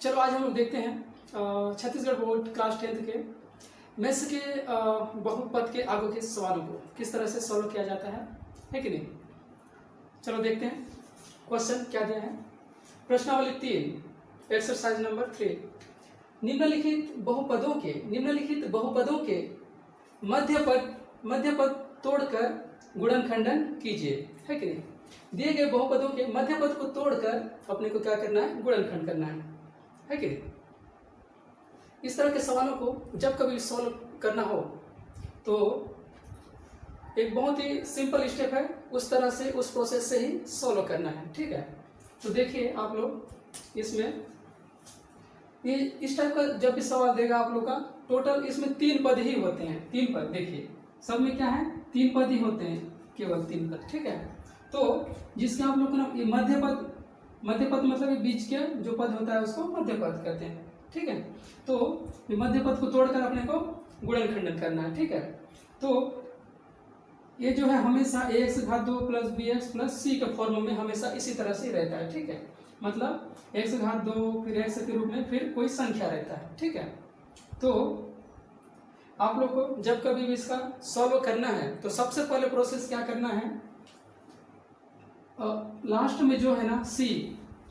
चलो आज हम लोग देखते हैं छत्तीसगढ़ बोर्ड क्लास 10th के मैथ्स के बहुपद के आगे के सवालों को किस तरह से सॉल्व किया जाता है कि नहीं। चलो देखते हैं क्वेश्चन क्या दिया है। प्रश्नावली 3 एक्सरसाइज नंबर 3, निम्नलिखित बहुपदों के मध्यपद तोड़कर गुणनखंडन कीजिए, है कि नहीं। दिए गए बहुपदों के मध्यपद को तोड़कर अपने को क्या करना है, गुणनखंड करना है कि नहीं। इस तरह के सवालों को जब कभी सॉल्व करना हो तो एक बहुत ही सिंपल स्टेप है, उस तरह से उस प्रोसेस से ही सॉल्व करना है, ठीक है। तो देखिए आप लोग इसमें ये इस टाइप का जब भी सवाल देगा आप लोग का, टोटल इसमें 3 पद ही होते हैं। 3 पद देखिए, सब में क्या है, 3 पद ही होते हैं, केवल 3 पद, ठीक है। तो जिसके आप लोग को ना ये मध्यपद मतलब ये बीच के जो पद होता है उसको मध्यपद कहते हैं, ठीक है। तो ये मध्यपद को तोड़कर अपने को गुणनखंडन करना है, ठीक है। तो ये जो है हमेशा ax/2 + bx + c के फॉर्म में हमेशा इसी तरह से रहता है, ठीक है। मतलब x/2 फिर x के रूप में फिर कोई संख्या रहता है, ठीक है। तो आप लोग को जब कभी भी इसका सॉल्व करना है तो सबसे पहले प्रोसेस क्या करना है, लास्ट में जो है ना c,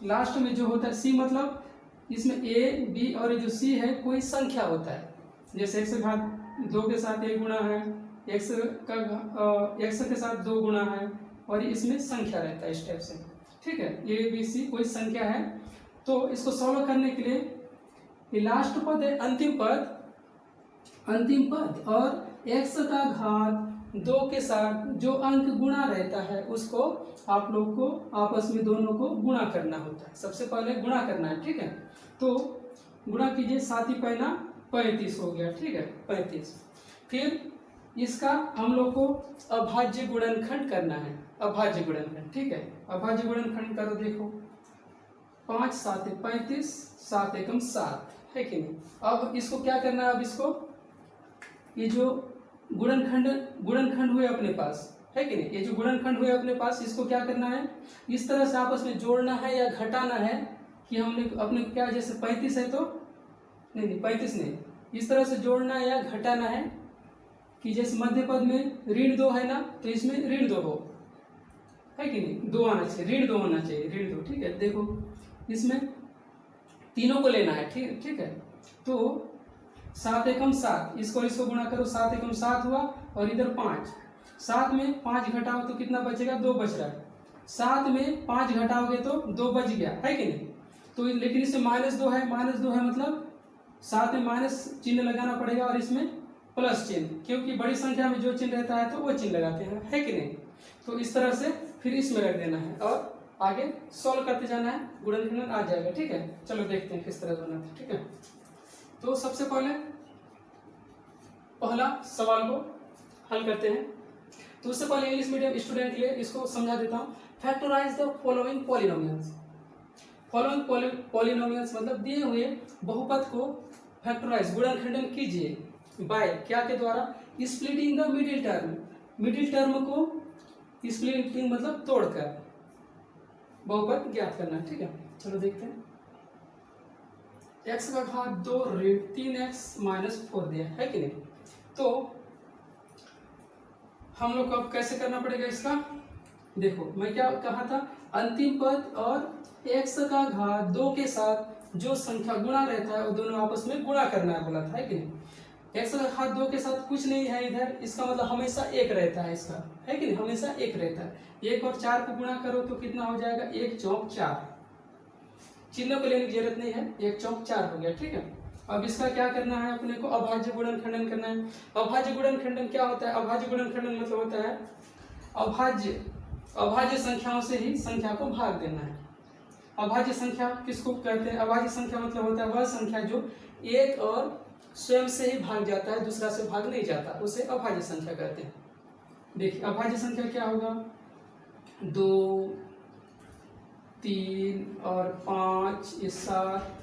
लास्ट में जो होता है c मतलब इसमें a b और ये जो c है कोई संख्या होता है। जैसे x/2 के साथ 1 गुणा है, x के साथ 2 गुणा है और इसमें संख्या रहता है इस टाइप से, ठीक है। a b c कोई संख्या है। तो इसको सॉल्व करने के लिए ये लास्ट पद है अंतिम पद और x का घात 2 के साथ जो अंक गुणा रहता है उसको आप लोग को आपस में दोनों को गुणा करना होता है। सबसे पहले गुणा करना है, ठीक है। तो गुणा कीजिए, 7 × 5 = 35 हो गया, ठीक है, 35। फिर इसका हम लोग को अभाज्य गुणनखंड करना है, अभाज्य गुणनखंड, ठीक है। अभाज्य गुणनखंड करो, देखो 5 × 7 = 35, 7 × 7 है कि नहीं। अब इसको क्या करना है, अब इसको ये जो गुणनखंड हुए अपने पास, है कि नहीं, ये जो गुणनखंड हुए अपने पास इसको क्या करना है, इस तरह से आपस में जोड़ना है या घटाना है कि हमने अपने क्या, जैसे 35 है तो नहीं 35 नहीं, इस तरह से जोड़ना है या घटाना है कि जैसे मध्य पद में ऋण 2 है ना, तो इसमें ऋण 2 हो, है कि नहीं, 2 आना चाहिए, ऋण 2 होना चाहिए, ऋण 2, ठीक है। देखो इसमें तीनों को लेना है, ठीक है। तो 7 × 7, इसको गुणा करो, 7 × 7 हुआ और इधर 5, 7 में 5 घटाओ तो कितना बचेगा, 2 बच रहा है। 7 में 5 घटाओगे तो 2 बच गया, है कि नहीं। तो लेकिन इसमें -2 है, -2 है मतलब 7 में माइनस चिन्ह लगाना पड़ेगा और इसमें प्लस चिन्ह, क्योंकि बड़ी संख्या में जो चिन्ह रहता है तो वो चिन्ह लगाते हैं, है कि नहीं। तो इस तरह से फिर इसमें रख देना है और आगे सॉल्व करते जाना है, गुणनखंडन आ जाएगा, ठीक है। चलो देखते हैं किस तरह बनाते हैं, ठीक है। तो सबसे पहले पहला सवाल को हल करते हैं। तो उससे पहले इंग्लिश मीडियम स्टूडेंट के लिए इसको समझा देता हूँ। Factorise the following polynomials. Following polynomials मतलब दिए हुए बहुपद को फैक्टराइज गुणनखंडन कीजिए बाय क्या के द्वारा, स्प्लिटिंग द मिडिल टर्म को स्प्लिटिंग मतलब तोड़कर बहुपद ज्ञात करना, ठीक है। चलो देखते हैं। x का घात 2 ऋण 3x - 4 दिया है कि नहीं। तो हम लोग को अब कैसे करना पड़ेगा इसका, देखो मैं क्या कहा था, अंतिम पद और x का घात 2 के साथ जो संख्या गुणा रहता है वो दोनों आपस में गुणा करना है बोला था, है कि नहीं। x का घात 2 के साथ कुछ नहीं है इधर, इसका मतलब हमेशा 1 रहता है इसका, है कि नहीं, हमेशा 1 रहता है। 1 और 4 को गुणा करो तो कितना हो जाएगा, 1 × 4, चिन्ह को लेने की जरूरत नहीं है, 1 × 4 हो गया, ठीक है। अब इसका क्या करना है, अपने को अभाज्य गुणनखंडन करना है। अभाज्य गुणनखंडन क्या होता है, अभाज्य गुणनखंडन मतलब होता है अभाज्य संख्याओं से ही संख्या को भाग देना है। अभाज्य संख्या किसको कहते हैं, अभाज्य संख्या मतलब होता है वह संख्या जो एक और स्वयं से ही भाग जाता है, दूसरा से भाग नहीं जाता, उसे अभाज्य संख्या कहते हैं। देखिए अभाज्य संख्या क्या होगा, 2 3 और 5 ये 7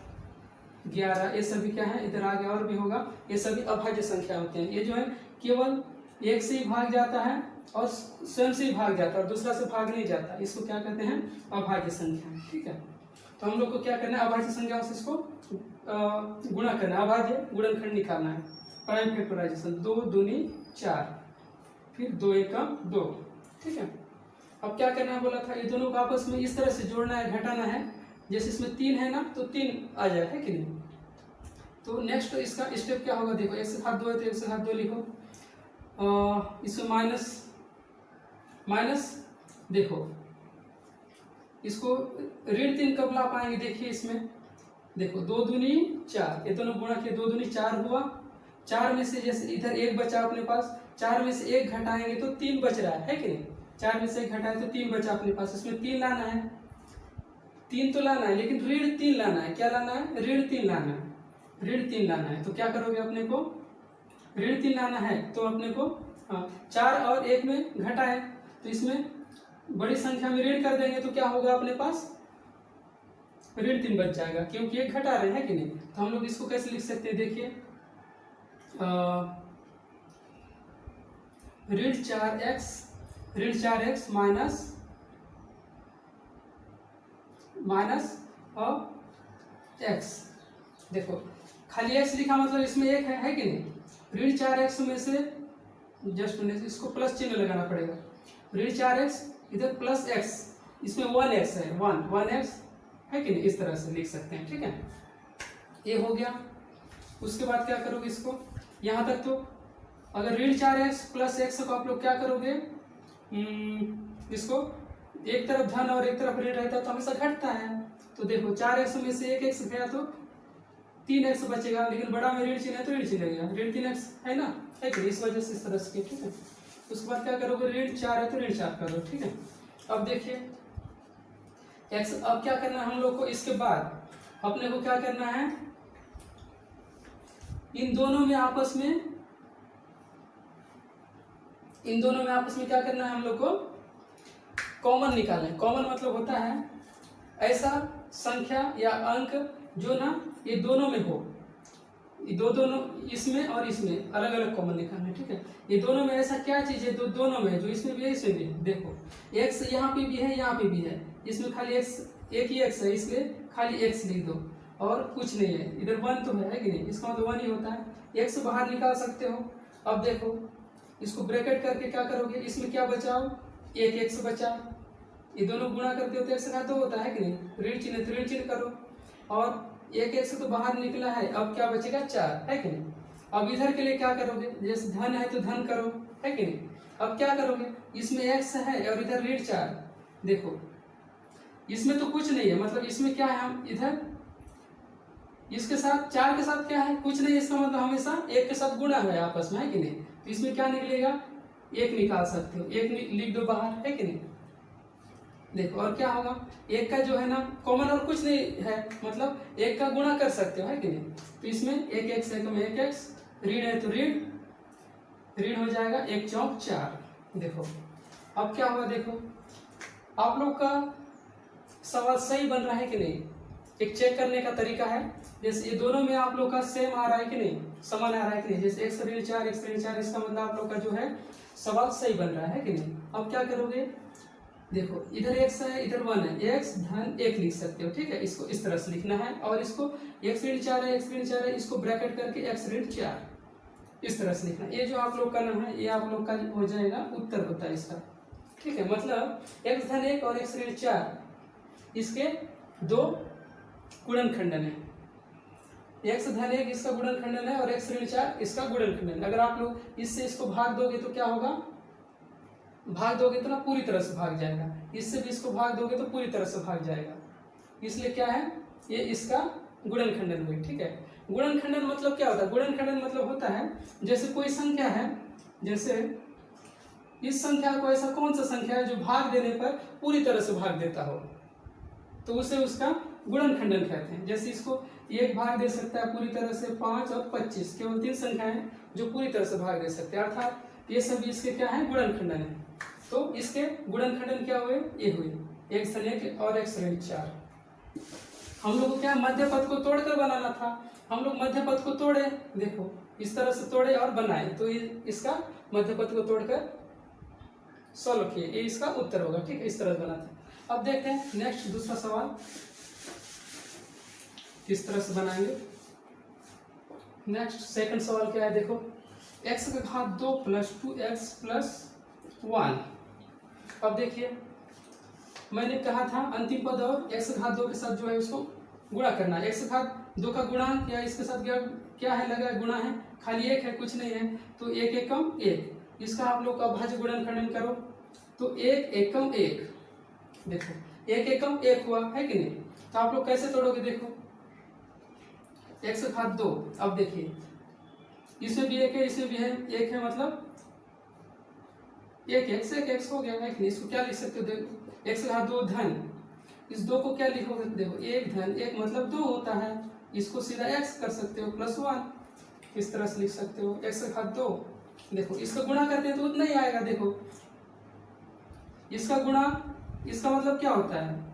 11 ये सभी क्या है, इधर आगे और भी होगा, ये सभी अभाज्य संख्या होते हैं। ये जो है केवल एक से ही भाग जाता है और स्वयं से ही भाग जाता है और दूसरा से भाग नहीं जाता, इसको क्या कहते हैं, अभाज्य संख्या, ठीक है। तो हम लोग को क्या करना है, अभाज्य संख्याओं से इसको गुणा करना है, अभाज्य गुणनखंड निकालना है। प्राइम फैक्टराइजेशन 2 दूनी 4, फिर 2 एकम 2। ठीक है, अब क्या करना है बोला था, ये दोनों को आपस में इस तरह से जोड़ना है, घटाना है। जैसे इसमें 3 है ना, तो 3 आ जाए, है कि नहीं। तो नेक्स्ट इसका स्टेप क्या होगा, देखो 1 से घात 2 है तो 1 से घात 2 लिखो। इसमें माइनस देखो इसको ऋण 3 कब ला पाएंगे, देखिए इसमें देखो 2 दूनी 4, ये दोनों गुणा किए, 2 दूनी 4 हुआ। 4 में से जैसे इधर 1 बचा अपने पास, 4 में से 1 घटाएंगे तो 3 बच रहा है कि नहीं। 4 में से 1 घटाए तो 3 बचा अपने पास, इसमें 3 लाना है, 3 तो लाना है, लेकिन ऋण 3 लाना है। क्या लाना है, ऋण 3 लाना है, ऋण 3 लाना है। तो क्या करोगे, अपने को ऋण 3 लाना है तो अपने को 4 और 1 में घटाए, तो इसमें बड़ी संख्या में ऋण कर देंगे तो क्या होगा, अपने पास ऋण 3 बच जाएगा, क्योंकि 1 घटा रहे हैं कि नहीं। तो हम लोग इसको कैसे लिख सकते हैं, देखिए ऋण 4x माइनस x। देखो खाली x लिखा मतलब इसमें 1 है कि नहीं। ऋण 4x में से जस्ट इसको प्लस चिन्ह लगाना पड़ेगा। ऋण 4x इधर प्लस x, इसमें 1x है, 1x है कि नहीं, इस तरह से लिख सकते हैं। ठीक है, ये हो गया। उसके बाद क्या करोगे, इसको यहाँ तक तो अगर ऋण 4x प्लस x को आप लोग क्या करोगे, इसको एक तरफ धन और एक तरफ ऋण रहता है तो हमेशा घटता है। तो देखो 4x में से 1x गया तो 3x बचेगा, लेकिन बड़ा में ऋण चिन्ह है तो ऋण चिन्ह लगेगा, ऋण 3x है ना, है कि इस वजह से इस तरह से। ठीक है, उसके बाद क्या करोगे, ऋण 4 है तो ऋण 4 करो। ठीक है, अब देखिए x, अब क्या करना है हम लोग को, इसके बाद अपने को क्या करना है, इन दोनों में आपस में क्या करना है, हम लोग को कॉमन निकालना है। कॉमन मतलब होता है ऐसा संख्या या अंक जो ना ये दोनों में हो, ये दोनों इसमें और इसमें अलग अलग कॉमन निकालना है। ठीक है, ये दोनों में ऐसा क्या चीज है जो दोनों में है, जो इसमें भी है इसमें भी है। देखो x यहाँ पे भी है, यहाँ पे भी है, इसमें खाली x, एक ही x है, इसलिए खाली x लिख दो और कुछ नहीं है। इधर 1 तो है कि नहीं, इसका मतलब 1 ही होता है। x बाहर निकाल सकते हो। अब देखो इसको ब्रैकेट करके क्या करोगे, इसमें क्या बचाओ, एक x बचा, ये दोनों गुणा करते हो तो x का 2 होता है कि नहीं, ऋण चिन्ह तो ऋण चिन्ह करो, और एक x तो बाहर निकला है, अब क्या बचेगा 4, है कि नहीं। अब इधर के लिए क्या करोगे, जैसे धन है तो धन करो, है कि नहीं। अब क्या करोगे, इसमें x है और इधर ऋण 4, देखो इसमें तो कुछ नहीं है, मतलब इसमें क्या है, हम इधर इसके साथ 4 के साथ क्या है, कुछ नहीं, इसका मतलब हमेशा 1 के साथ गुणा है आपस में, है कि नहीं। तो इसमें क्या निकलेगा, 1 निकाल सकते हो, 1 लिख दो बाहर, है कि नहीं। देखो और क्या होगा, 1 का जो है ना कॉमन और कुछ नहीं है, मतलब 1 का गुणा कर सकते हो, है कि नहीं। तो इसमें 1x है तो 1x, ऋण है तो ऋण हो जाएगा, 1 चौक 4। देखो अब क्या हुआ, देखो आप लोग का सवाल सही बन रहा है कि नहीं, एक चेक करने का तरीका है। जैसे ये दोनों में आप लोग का सेम आ रहा है कि नहीं, समान आ रहा है कि नहीं। जैसे x ऋण 4 x ऋण 4, इसका मतलब आप लोग का जो है सवाल सही बन रहा है कि नहीं। अब क्या करोगे, देखो इधर x है इधर 1 है, x धन 1 लिख सकते हो। ठीक है, इसको इस तरह से लिखना है, और इसको x ऋण 4 है x ऋण 4 है, इसको ब्रैकेट करके x ऋण 4 इस तरह से लिखना। ये जो आप लोग का नाम है, ये आप लोग का हो जाएगा उत्तर होता है इसका। ठीक है, मतलब x धन 1 और x ऋण 4 इसके 2 गुणनखंडन है। x धन 1 इसका गुणनखंडन है और x ऋण 4 इसका गुणनखंडन है। अगर आप लोग इससे इसको भाग दोगे तो क्या होगा, भाग दोगे तो ना पूरी तरह से भाग जाएगा, इससे भी इसको भाग दोगे तो पूरी तरह से भाग जाएगा। इसलिए क्या है, ये इसका गुणनखंडन हुई। ठीक है, गुणनखंडन मतलब क्या होता है, गुणनखंडन मतलब होता है जैसे कोई संख्या है, जैसे इस संख्या को ऐसा कौन सा संख्या है जो भाग देने पर पूरी तरह से भाग देता हो, तो उसे उसका गुणनखंडन कहते हैं। जैसे इसको 1 भाग दे सकता है पूरी तरह से, 5 और 25, केवल 3 संख्या है जो पूरी तरह से भाग दे सकते हैं, अर्थात ये सभी इसके क्या है, गुणनखंडन है। तो इसके गुणनखंडन क्या हुए, ये हुए x धन 1 और x ऋण 4। हम लोग को क्या मध्य पद को तोड़कर बनाना था, हम लोग मध्य पद को तोड़े, देखो इस तरह से तोड़े और बनाए, तो इसका मध्य पद को तोड़कर सॉल्व किए, ये इसका उत्तर होगा। ठीक है, इस तरह से बना था। अब देखते हैं नेक्स्ट दूसरा सवाल। इस तरह से बनाएंगे। नेक्स्ट सेकंड सवाल क्या है, देखो x का घात 2 प्लस 2x प्लस 1। अब देखिए मैंने कहा था अंतिम पद और x का घात 2 के साथ जो है उसको गुणा करना है। x का घात 2 का गुणा या इसके साथ क्या है, लगा गुणा है, खाली एक है, कुछ नहीं है, तो एक एकम एक। इसका आप लोग अभाज्य गुणनखंडन करो तो एक एकम एक, देखो एक एकम एक हुआ है कि नहीं। तो आप लोग कैसे तोड़ोगे, देखो x का घात 2, अब देखिए इसमें भी एक है, इसमें भी है, एक है, मतलब एक x एक x हो गया है कि नहीं। इसको क्या लिख सकते हो, देखो x का घात 2 धन, इस 2 को क्या लिखोगे, देखो एक धन एक मतलब 2 होता है, इसको सीधा x कर सकते हो प्लस 1, इस तरह से लिख सकते हो x का घात 2। देखो इसका गुणा करते हैं तो उतना ही आएगा, देखो इसका गुणा, इसका मतलब क्या होता है,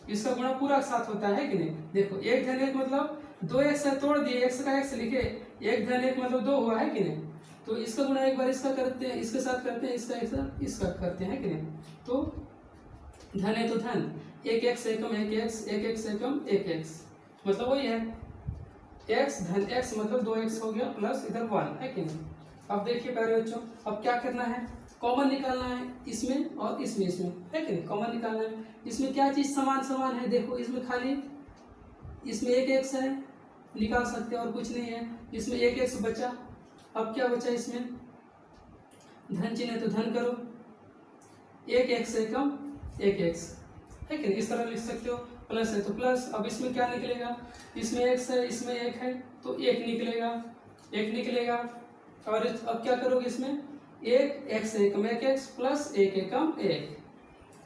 इसका गुणा पूरा साथ होता है कि नहीं। देखो एक धन एक मतलब 2x है, तोड़ दिए x का x लिखे, एक धन एक मतलब 2 हुआ है कि नहीं। तो इसका गुणा एक बार इसका करते हैं, इसके साथ करते हैं, इसका करते हैं कि नहीं। तो धन है तो धन, एक x एकम एक x, एक x एकम एक x, मतलब वही है x धन x मतलब 2x हो गया प्लस इधर 1 है कि नहीं। अब देखिए प्यारे बच्चों, अब क्या करना है, कॉमन निकालना है इसमें और इसमें है कि नहीं, कॉमन निकालना है। इसमें क्या चीज समान समान है, देखो इसमें खाली इसमें एक x है, निकाल सकते हैं और कुछ नहीं है, इसमें एक x बचा। अब क्या बचा, इसमें धन चिन्ह है तो धन करो, एक x एकम एक x है कि नहीं, इस तरह लिख सकते हो। प्लस है तो प्लस, अब इसमें क्या निकलेगा, इसमें x है, इसमें एक है तो एक निकलेगा। और अब क्या करोगे, इसमें एक x एकम एक x प्लस एक एकम एक।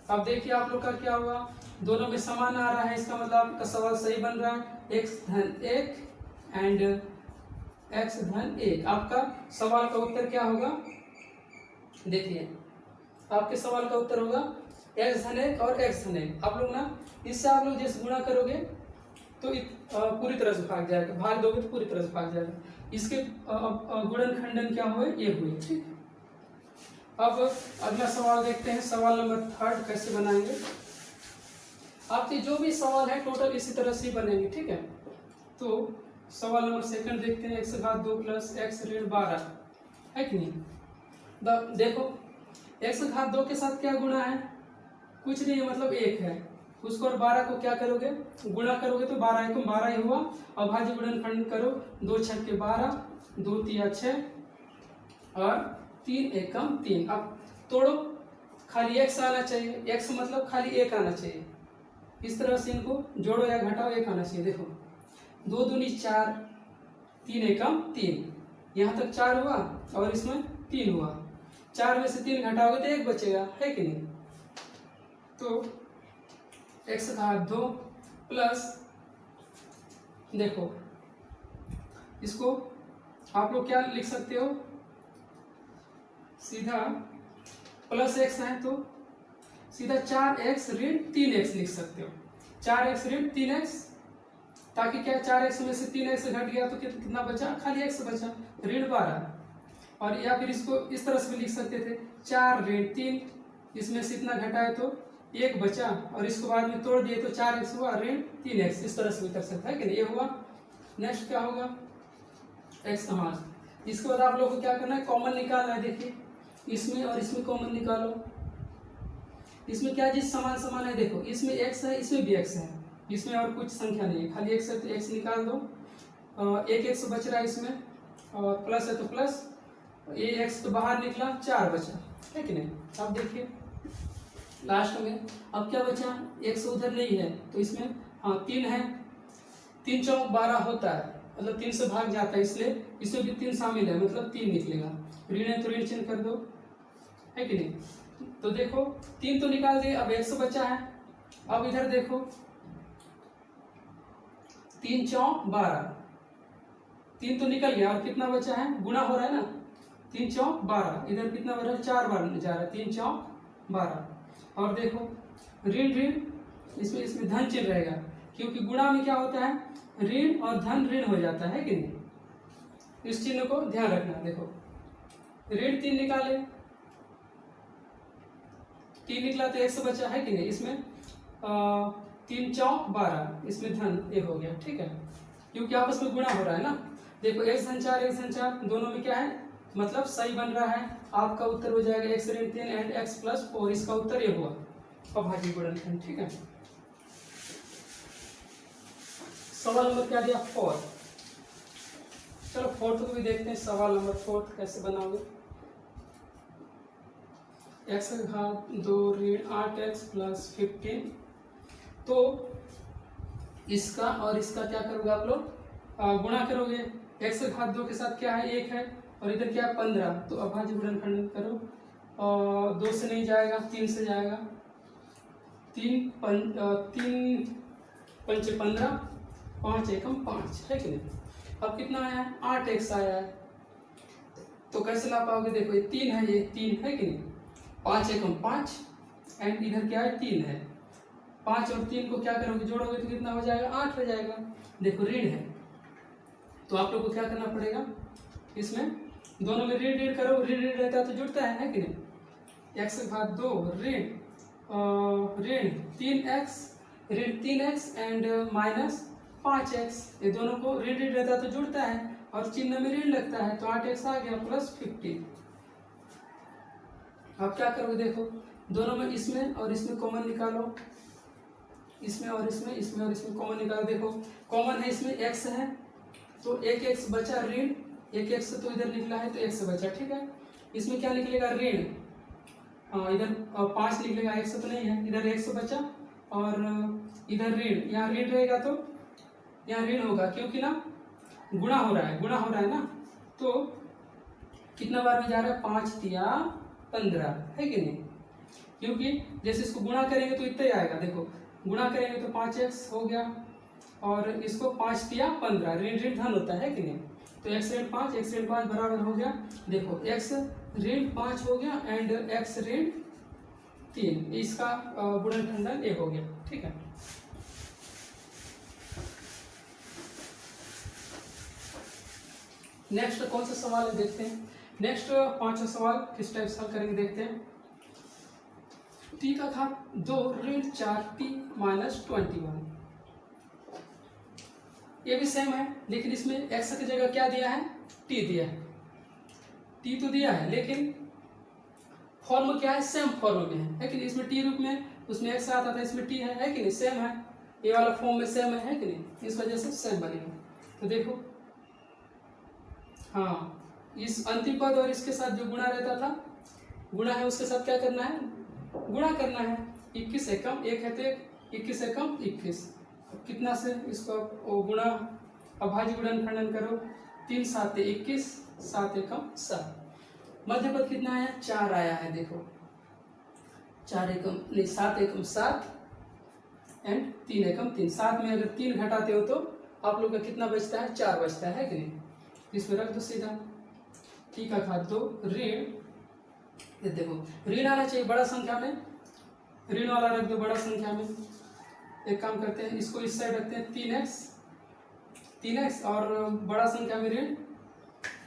अब देखिए आप लोग का क्या हुआ, दोनों में समान आ रहा है, इसका मतलब आपका सवाल सही बन रहा है, x धन एक एंड x धन एक। आपका सवाल का उत्तर क्या होगा, देखिए आपके सवाल का उत्तर होगा x धन एक और x धन एक। आप लोग ना इससे आप लोग जैसे गुणा करोगे तो पूरी तरह से भाग जाएगा, भाग दोगे तो पूरी तरह से भाग जाएगा। इसके गुणनखंडन क्या हुए, ये हुए, ठीक। अब अगला सवाल देखते हैं, सवाल नंबर 3 कैसे बनाएंगे। आपके जो भी सवाल है टोटल इसी तरह से ही बनेंगे, ठीक है। तो सवाल नंबर 2 देखते हैं, x का घात 2 प्लस x ऋण 12 है कि नहीं। देखो x का घात 2 के साथ क्या गुणा है, कुछ नहीं है, मतलब एक है, उसको और 12 को क्या करोगे, गुणा करोगे तो 12 एकम 12 ही हुआ। अभाज्य गुणनखंड करो, 2 छक्के 12, 2 तिया 6 और 3 एकम 3। अब तोड़ो, खाली x आना चाहिए, x मतलब खाली एक आना चाहिए, इस तरह से इनको जोड़ो या घटाओ, एक आना चाहिए। देखो 2 दूनी 4, 3 एकम 3, यहाँ तक 4 हुआ और इसमें 3 हुआ, 4 में से 3 घटाओगे तो 1 बचेगा, है कि नहीं। तो x घात 2 प्लस, देखो इसको आप लोग क्या लिख सकते हो, सीधा प्लस x है तो सीधा 4x ऋण 3x लिख सकते हो, 4x ऋण 3x, ताकि क्या 4x में से 3x घट गया तो कितना बचा, खाली x बचा, ऋण 12। और या फिर इसको इस तरह से भी लिख सकते थे, 4 ऋण 3, इसमें से इतना घटाए तो 1 बचा और इसको बाद में तोड़ दिए तो 4x हुआ ऋण 3x, इस तरह से भी कर सकता है कि नहीं, ये हुआ। नेक्स्ट क्या होगा, x का मान। इसके बाद आप लोगों को क्या करना है, कॉमन निकालना है। देखिए इसमें और इसमें कॉमन निकालो, इसमें क्या चीज समान समान है, देखो इसमें x है, इसमें भी x है, इसमें और कुछ संख्या नहीं है, खाली x है तो x निकाल दो, एक x बच रहा है इसमें, और प्लस है तो प्लस, ये x तो बाहर निकला, 4 बचा, है कि नहीं। अब देखिए लास्ट में अब क्या बचा, x उधर नहीं है तो इसमें हाँ 3 है, 3 चौक 12 होता है, मतलब 3 से भाग जाता है, इसलिए इसमें भी 3 शामिल है, मतलब 3 निकलेगा। ऋण है तो ऋण चिन्ह कर दो, है कि नहीं। तो देखो 3 तो निकाल दिए, अब x बचा है। अब इधर देखो 3 चौक 12, 3 तो निकल गया और कितना बचा है, गुणा हो रहा है ना, 3 चौक 12, इधर कितना बचा, 4 बार जा रहा है, 3 चौक 12। और देखो ऋण ऋण, इसमें धन चिन्ह रहेगा, क्योंकि गुणा में क्या होता है, ऋण और धन ऋण हो जाता है कि नहीं, इस चिन्ह को ध्यान रखना। देखो ऋण 3 निकाले, 3 निकला तो x बचा, है कि नहीं। इसमें 3 चौक 12, इसमें धन ए हो गया, ठीक है, क्योंकि आपस में गुणा हो रहा है ना। देखो x धन 4 x धन 4 दोनों में क्या है, मतलब सही बन रहा है। आपका उत्तर हो जाएगा x ऋण 3 एंड x प्लस 4, इसका उत्तर ये हुआ अभाज्य गुणनखंड, ठीक है। सवाल नंबर क्या दिया, 4। चलो 4 को भी देखते हैं। सवाल नंबर 4 कैसे बनाओगे। x का घात 2 ऋण 8x प्लस 15, तो इसका और इसका क्या करोगे आप लोग, गुणा करोगे। x का घात 2 के साथ क्या है, 1 है, और इधर क्या है 15, तो अभाज्य गुणनखंड करो। 2 से नहीं जाएगा, 3 से जाएगा। 3 पंचे 15, 5 एकम 5, है कि नहीं। अब कितना आया है, 8x आया है, तो कैसे ला पाओगे, देखो ये 3 है, ये 3 है कि नहीं, 5 एकम 5 एंड इधर क्या है 3 है। 5 और 3 को क्या करोगे, जोड़ोगे तो कितना हो जाएगा, 8 हो जाएगा। देखो ऋण है, तो आप लोग को क्या करना पड़ेगा, इसमें दोनों में ऋण ऋण करो, ऋण ऋण रहता है तो जुड़ता है कि नहीं। x का घात 2 ऋण 3x ऋण 3x एंड माइनस 5x, ये दोनों को ऋण ऋण रहता है तो जुड़ता है, और चिन्ह में ऋण लगता है, तो 8x आ गया प्लस 15। अब क्या करोगे, देखो दोनों में इसमें और इसमें कॉमन निकालो, इसमें और इसमें, इसमें और इसमें कॉमन निकालो। देखो कॉमन है, इसमें x है, तो एक x बचा ऋण, एक x तो इधर निकला है तो x बचा, ठीक है। इसमें क्या निकलेगा, ऋण, इधर 5 निकलेगा, x तो नहीं है, इधर x बचा, और इधर ऋण, यहाँ ऋण रहेगा तो यहाँ ऋण होगा, क्योंकि ना गुणा हो रहा है, गुणा हो रहा है ना, तो कितना बार में जा रहा है, 5 तिया 15, है कि नहीं। क्योंकि जैसे इसको गुणा करेंगे तो इतना ही आएगा। देखो गुणा करेंगे तो 5x हो गया, और इसको 5 तिया 15, ऋण ऋण धन होता है कि नहीं, तो x ऋण 5 x ऋण 5 बराबर हो गया, देखो x ऋण 5 हो गया एंड x ऋण 3, इसका गुणनखंड ए हो गया, ठीक है। नेक्स्ट कौन सा सवाल है देखते हैं। नेक्स्ट 5वां सवाल किस टाइप से हल करेंगे देखते हैं। t का घात 2 ऋण 4t माइनस 21, ये भी सेम है, लेकिन इसमें x की जगह क्या दिया है, t दिया है। t तो दिया है, लेकिन फॉर्म क्या है, सेम फॉर्म में है कि नहीं। इसमें t रूप में, उसमें x आता था, इसमें t है कि नहीं, सेम है, ये वाला फॉर्म में सेम है कि नहीं, इस वजह से सेम बनेगा। तो देखो हाँ, इस अंतिम पद और इसके साथ जो गुणा रहता था, गुणा है उसके साथ क्या करना है, गुणा करना है। 21 एकम 1 है तो 21 एकम 21, कितना से इसको गुणा, अभाज्य गुणनखंडन करो, 3 7 21, 7 एकम 7। मध्य पद कितना आया, 4 आया है, देखो 4 एकम नहीं 7 एकम 7 एंड 3 एकम 3। 7 में अगर 3 घटाते हो तो आप लोग का कितना बचता है, 4 बचता है कि नहीं। इसमें रख दो सीधा, t का घात 2 ऋण, ये देखो ऋण आना चाहिए बड़ा संख्या में, ऋण वाला रख दो बड़ा संख्या में। एक काम करते हैं, इसको इस साइड रखते हैं 3x और बड़ा संख्या में ऋण,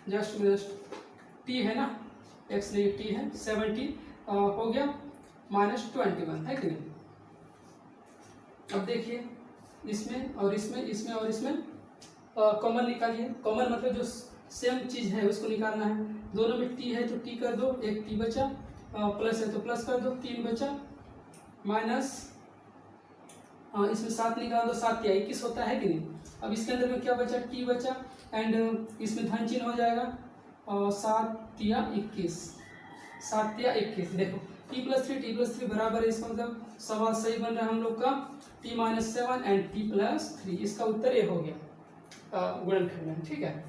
जस्ट t है ना, x नहीं t है, 70 हो गया माइनस 21, है कि नहीं। अब देखिए इसमें और इसमें, इसमें और इसमें कॉमन निकालिए। कॉमन मतलब जो सेम चीज है उसको निकालना है। दोनों में t है तो t कर दो, एक t बचा, प्लस है तो प्लस कर दो, 3 बचा, माइनस इसमें 7 निकाल दो, 7 या 21 होता है कि नहीं। अब इसके अंदर में क्या बचा, t बचा, एंड इसमें धन चिन्ह हो जाएगा, 7 या 21, 7 या 21। देखो t+3 बराबर है, इसका मतलब सवाल सही बन रहा है हम लोग का, t-7 एंड t+3, इसका उत्तर ये हो गया गुणनखंड, ठीक है।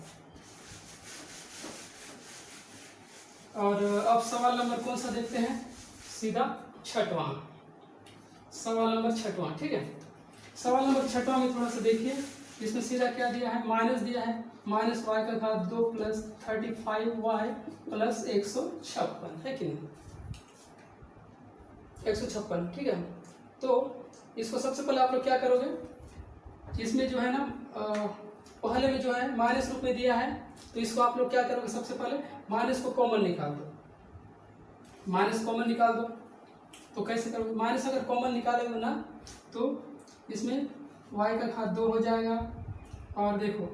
और अब सवाल नंबर कौन सा देखते हैं, सीधा 6वां सवाल नंबर 6वां, ठीक है। सवाल नंबर 6वां में थोड़ा सा देखिए, इसमें सीधा क्या दिया है, माइनस दिया है, माइनस y का घात 2 प्लस 35y प्लस 156, है कि नहीं, 156, ठीक है। तो इसको सबसे पहले आप लोग क्या करोगे, इसमें जो है ना पहले में जो है माइनस रूप में दिया है, तो इसको आप लोग क्या करोगे, सबसे पहले माइनस को कॉमन निकाल दो, माइनस कॉमन निकाल दो। तो कैसे करोगे, माइनस अगर कॉमन निकालोगे ना तो इसमें y का घात 2 हो जाएगा, और देखो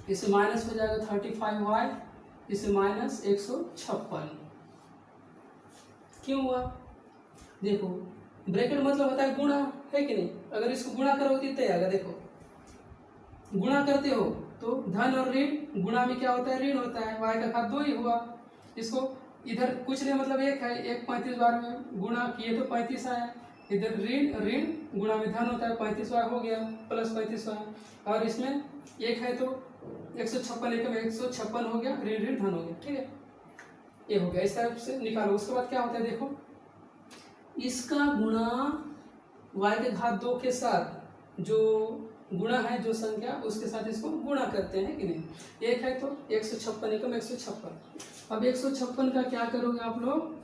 इसमें माइनस हो जाएगा 35y, इसमें माइनस 156। क्यों हुआ? देखो ब्रैकेट मतलब होता है गुणा, है कि नहीं? अगर इसको गुणा करोगे कितने आएगा? देखो गुणा करते हो तो धन और ऋण, गुणा में क्या होता है? ऋण होता है। y का घात 2 ही हुआ। इसको इधर कुछ नहीं मतलब एक है, एक 35 बार में गुणा किए तो 35 आया। इधर ऋण ऋण गुणा में धन होता है, 35y हो गया प्लस 35y, और इसमें एक है तो 156, एक में 156 हो गया, ऋण ऋण धन हो गया। ठीक है, ये हो गया। इस तरह से निकालो। उसके बाद क्या होता है? देखो इसका गुणा y के घात 2 के साथ जो गुणा है, जो संख्या उसके साथ इसको गुणा करते हैं कि नहीं? एक है तो 156, एक में 156। अब 156 का क्या करोगे आप लोग?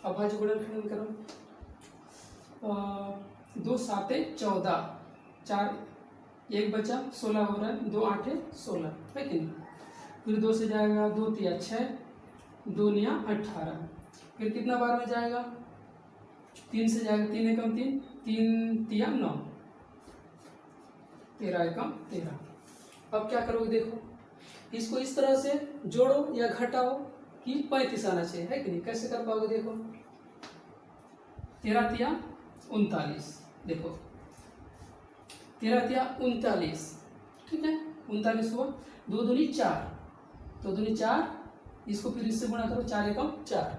अभाज्य गुणनखंडन करो। 2 7 14, 4 1 बचा, 16 हो रहा है, 2 8 16, है कि नहीं? फिर 2 से जाएगा 2 तिया 6, 2 निया 18, फिर कितना बार में जाएगा? 3 से जाएगा, 3 एकम 3, 3 तिया 9, 13 एकम 13। अब क्या करोगे? देखो इसको इस तरह से जोड़ो या घटाओ कि 35 आना चाहिए, है कि नहीं? कैसे कर पाओगे? देखो 13 तिया 39, देखो 13 तिया 39, ठीक है, 39 हुआ। 2 दूनी 4, 2 दूनी 4, इसको फिर इससे गुणा करो, 4 एकम 4।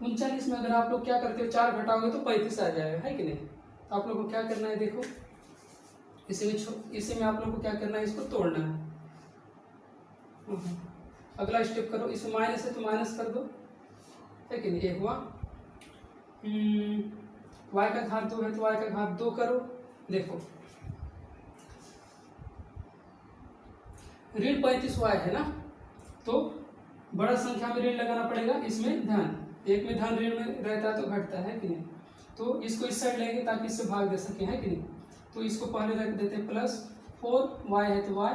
39 में अगर आप लोग क्या करते हो? 4 घटाओगे तो 35 आ जाएगा, है कि नहीं? तो आप लोग को क्या करना है? देखो इसी में आप लोग को क्या करना है? इसको तोड़ना है। अगला स्टेप करो। इसमें माइनस है तो माइनस कर दो, है कि नहीं? एक हुआ। y का घात 2 है तो y का घात 2 करो। देखो ऋण 35y है ना, तो बड़ा संख्या में ऋण लगाना पड़ेगा। इसमें धन, एक में धन ऋण में रहता है तो घटता है कि नहीं? तो इसको इस साइड लेंगे ताकि इससे भाग दे सके, है कि नहीं? तो इसको पहले रख देते हैं प्लस 4y है तो y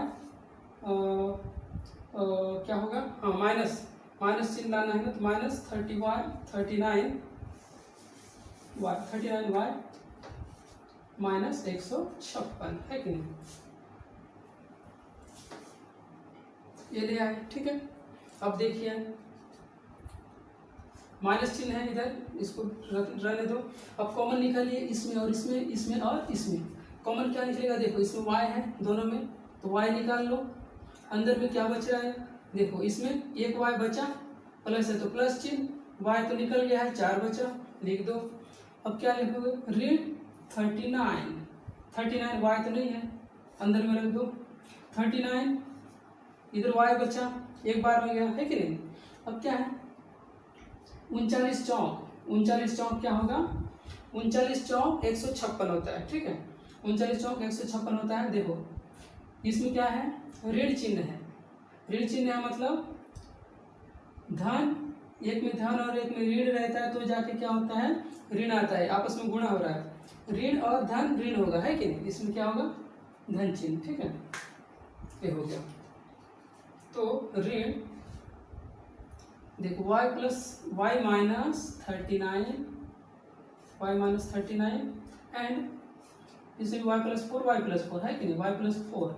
क्या होगा? हाँ माइनस चिन्ह लाना है ना, तो माइनस 39y 39y माइनस 156, है कि नहीं? ये ले आए, ठीक है। अब देखिए माइनस चिन्ह है इधर, इसको रहने दो। अब कॉमन निकालिए इसमें और इसमें, इसमें और इसमें। कॉमन क्या निकलेगा? देखो इसमें y है दोनों में, तो y निकाल लो। अंदर में क्या बच रहा है? देखो इसमें एक y बचा, प्लस है तो प्लस चिन्ह, y तो निकल गया है, 4 बचा, लिख दो। अब क्या लिखोगे? ऋण 39 y तो नहीं है, अंदर में रख दो 39, इधर y बचा, एक बार में गया, है कि नहीं? अब क्या है? 39 चौक क्या होगा? 39 चौक 156 होता है, ठीक है। 39 चौक 156 होता है। देखो इसमें क्या है? ऋण चिन्ह है। ऋण चिन्ह है मतलब धन, एक में धन और एक में ऋण रहता है तो जाके क्या होता है? ऋण आता है, आपस में गुणा हो रहा है। ऋण और धन ऋण होगा, है कि नहीं? इसमें क्या होगा? धन चिन्ह, ठीक है। ये हो गया। तो ऋण देखो y plus y minus 39 and इसमें y प्लस 4 है कि नहीं? y प्लस 4,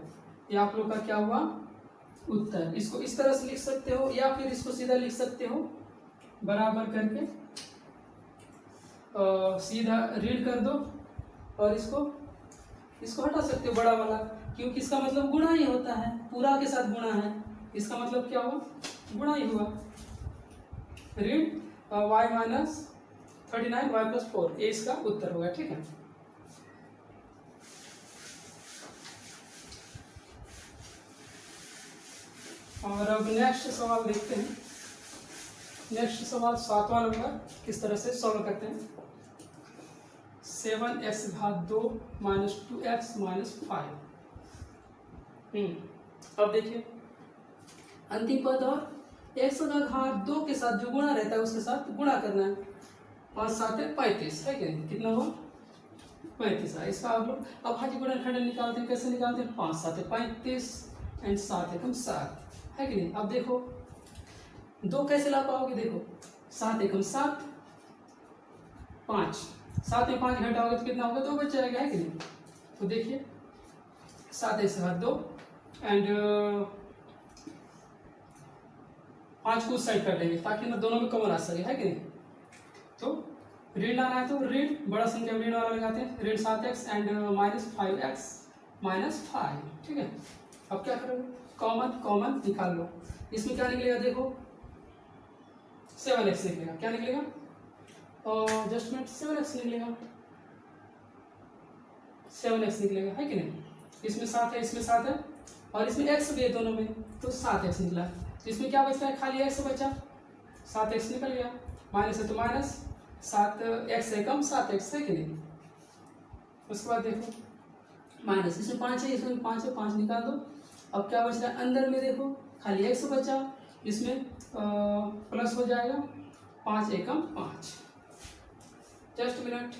ये आप लोग का क्या हुआ? उत्तर। इसको इस तरह से लिख सकते हो या फिर इसको सीधा लिख सकते हो, बराबर करके सीधा ऋण कर दो और इसको हटा सकते हो बड़ा वाला, क्योंकि इसका मतलब गुणा ही होता है, पूरा के साथ गुणा है। इसका मतलब क्या हुआ? गुणा ही हुआ। ऋण y माइनस 39 y प्लस 4, ये इसका उत्तर होगा, ठीक है। और अब नेक्स्ट सवाल देखते हैं। नेक्स्ट सवाल 7वां नंबर, किस तरह से सॉल्व करते हैं। 7x घात 2 माइनस 2x माइनस 5। अब देखिए अंतिम पद और x का घात 2 के साथ जो गुणा रहता है उसके साथ गुणा करना है। 5 7 35, है क्या? कितना हुआ? 35 है। इसका आप लोग अभाज्य गुणनखंडन निकालते हैं। कैसे निकालते हैं? 5 7 35 एंड 7 एकम 7, है कि नहीं? अब देखो 2 कैसे ला पाओगे? देखो 7 एकम 7, 5 7 में 5 घटाओगे तो कितना होगा, 2 बच जाएगा, है कि नहीं। तो देखिए 7 एक से 2 एंड 5 को उस साइड कर देंगे ताकि ना दोनों में कॉमन आ सके, है कि नहीं। तो ऋण लाना है तो ऋण बड़ा संख्या में ऋण वाला लगाते हैं, ऋण 7x एंड -5x -5, ठीक है। अब क्या करोगे, कॉमन निकाल लो। इसमें क्या निकलेगा देखो, 7x निकलेगा। क्या निकलेगा, जस्ट मिनट, 7x निकलेगा, 7x निकलेगा, है कि नहीं। इसमें 7 है, इसमें 7 है और इसमें x भी है दोनों में, तो 7x निकला। तो इसमें क्या बचता है, खाली x बचा, 7x निकल गया, माइनस है तो माइनस, 7x से कम 7x, है कि नहीं। उसके बाद देखो माइनस, इसमें 5 है, इसमें 5 है, 5 निकाल दो। अब क्या बच रहा है, अंदर में देखो खाली x बचा, इसमें प्लस हो जाएगा, 5 एकम 5। जस्ट मिनट,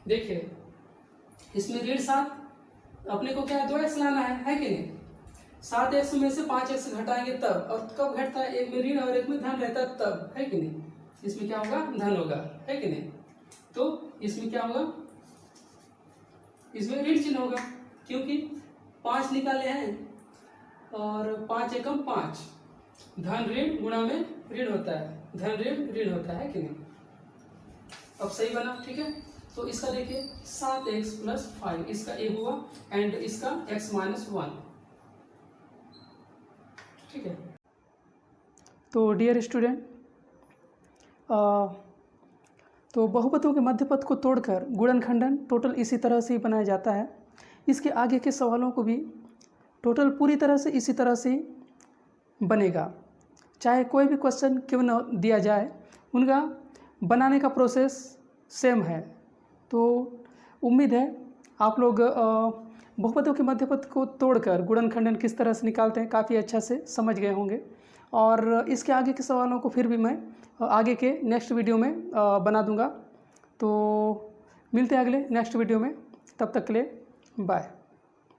देखिए इसमें ऋण 7, अपने को क्या है 2x लाना है कि नहीं। 7x में से 5x घटाएंगे तब, और कब घटता है, एक में ऋण और एक में धन रहता है तब, है कि नहीं। इसमें क्या होगा, धन होगा, है कि नहीं। तो इसमें क्या होगा, इसमें ऋण चिन्ह होगा क्योंकि 5 निकाले हैं और 5 एकम 5, धन ऋण गुणा में ऋण होता है, धन ऋण होता है कि नहीं। अब सही बना, ठीक है। तो इसका देखिए 7x + 5, इसका a हुआ एंड इसका x - 1, ठीक है। तो डियर स्टूडेंट, तो बहुपदों के मध्यपद को तोड़कर गुणनखंडन टोटल इसी तरह से ही बनाया जाता है। इसके आगे के सवालों को भी टोटल पूरी तरह से इसी तरह से बनेगा, चाहे कोई भी क्वेश्चन क्यों न दिया जाए, उनका बनाने का प्रोसेस सेम है। तो उम्मीद है आप लोग बहुपदों के मध्यपद को तोड़कर गुणनखंडन किस तरह से निकालते हैं काफ़ी अच्छा से समझ गए होंगे। और इसके आगे के सवालों को फिर भी मैं आगे के नेक्स्ट वीडियो में बना दूंगा। तो मिलते हैं अगले नेक्स्ट वीडियो में, तब तक के लिए बाय।